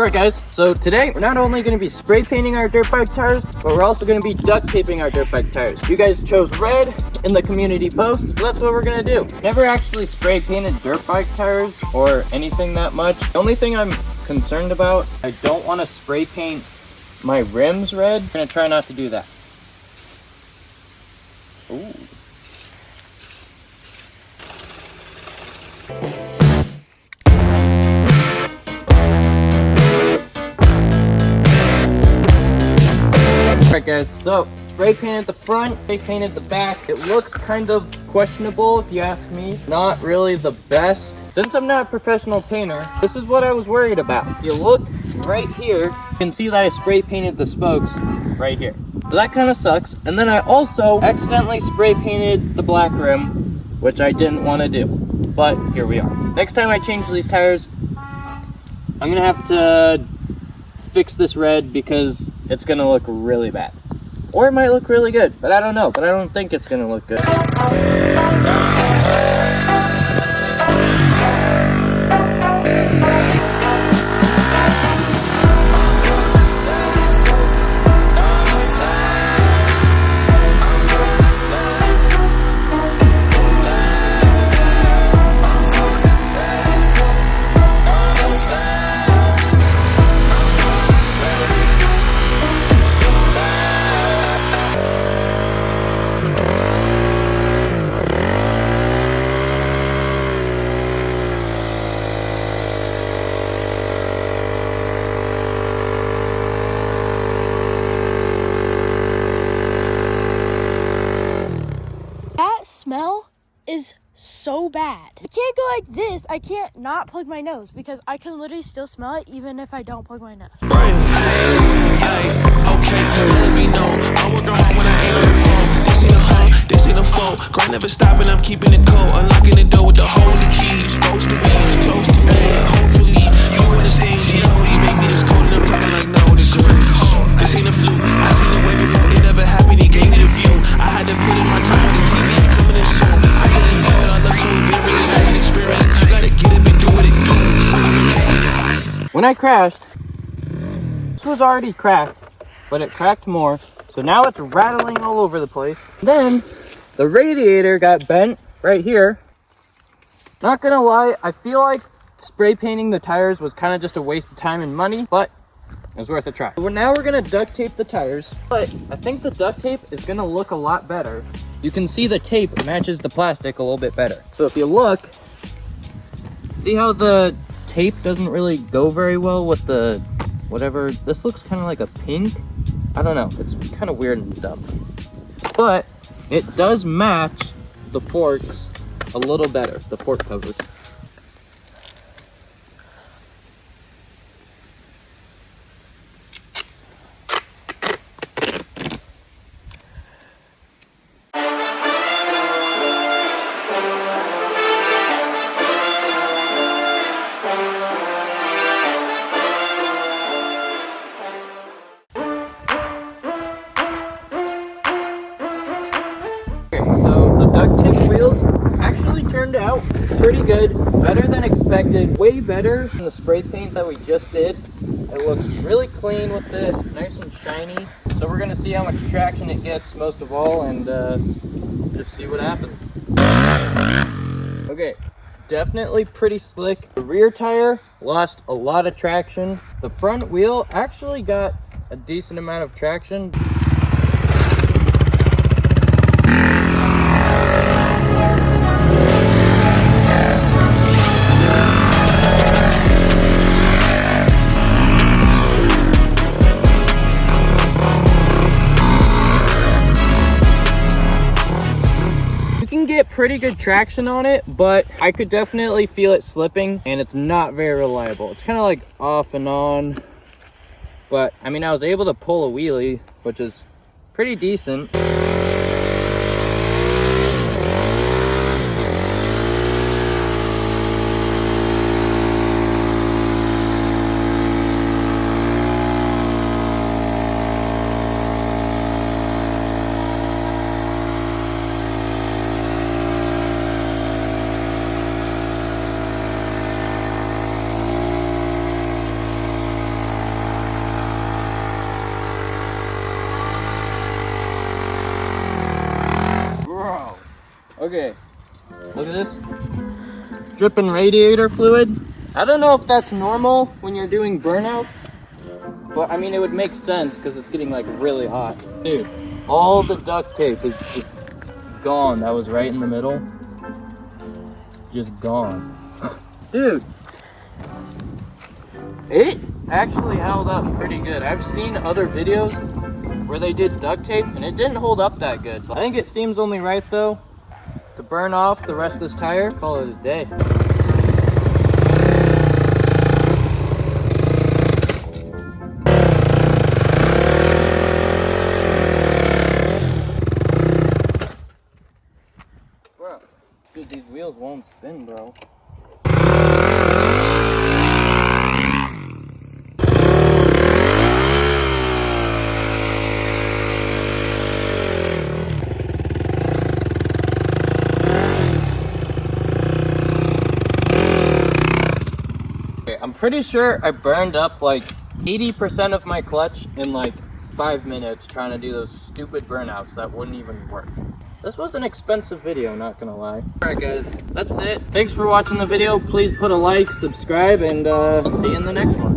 Alright guys, so today we're not only going to be spray painting our dirt bike tires, but we're also going to be duct taping our dirt bike tires. You guys chose red in the community post, so that's what we're going to do. Never actually spray painted dirt bike tires or anything that much. The only thing I'm concerned about, I don't want to spray paint my rims red. I'm going to try not to do that. Ooh. Alright guys, so spray painted the front, spray painted the back. It looks kind of questionable if you ask me. Not really the best. Since I'm not a professional painter, this is what I was worried about. If you look right here, you can see that I spray painted the spokes right here. So that kind of sucks. And then I also accidentally spray painted the black rim, which I didn't want to do. But here we are. Next time I change these tires, I'm gonna have to fix this red because it's gonna look really bad. Or it might look really good, but I don't know. But I don't think it's gonna look good. Smell is so bad. I can't go like this. I can't not plug my nose because I can literally still smell it even if I don't plug my nose. Okay, let me know. I work hard when I ain't on the phone. This ain't a hoe, this ain't a foe. Grind never stopping, I'm keeping it cold. Unlocking the door with the hole in the key. You supposed to be close to me. Hopefully, you understand. G.O.D. make me this cold and I'm talking like no degrees. This ain't a fluke. I seen it way before it ever happened. He gave me the view. I had to put in my time on the TV. Ain't coming in soon. I couldn't do it. I love to invent it. I had experience. You gotta get up and do what it do. When I crashed, this was already cracked, but it cracked more. So now it's rattling all over the place. Then the radiator got bent right here. Not gonna lie, I feel like spray painting the tires was kind of just a waste of time and money, but it was worth a try. So now we're gonna duct tape the tires, but I think the duct tape is gonna look a lot better. You can see the tape matches the plastic a little bit better. So if you look, see how the tape doesn't really go very well with the whatever. This looks kind of like a pink. I don't know, it's kind of weird and dumb. But it does match the forks a little better, the fork covers. So the duct tape wheels actually turned out pretty good, better than expected, way better than the spray paint that we just did. It looks really clean with this, nice and shiny. So we're gonna see how much traction it gets most of all and just see what happens. Okay, definitely pretty slick. The rear tire lost a lot of traction. The front wheel actually got a decent amount of traction. Get pretty good traction on it, but I could definitely feel it slipping and it's not very reliable. It's kind of like off and on, but I mean I was able to pull a wheelie, which is pretty decent. Okay, look at this. Dripping radiator fluid. I don't know if that's normal when you're doing burnouts, but I mean, it would make sense because it's getting like really hot. Dude, all the duct tape is just gone. That was right in the middle. Just gone. Dude, it actually held up pretty good. I've seen other videos where they did duct tape and it didn't hold up that good. I think it seems only right though to burn off the rest of this tire, call it a day. Bro, dude, these wheels won't spin, bro. I'm pretty sure I burned up like 80% of my clutch in like 5 minutes trying to do those stupid burnouts that wouldn't even work. This was an expensive video, not gonna lie. Alright guys, that's it. Thanks for watching the video. Please put a like, subscribe, and I'll see you in the next one.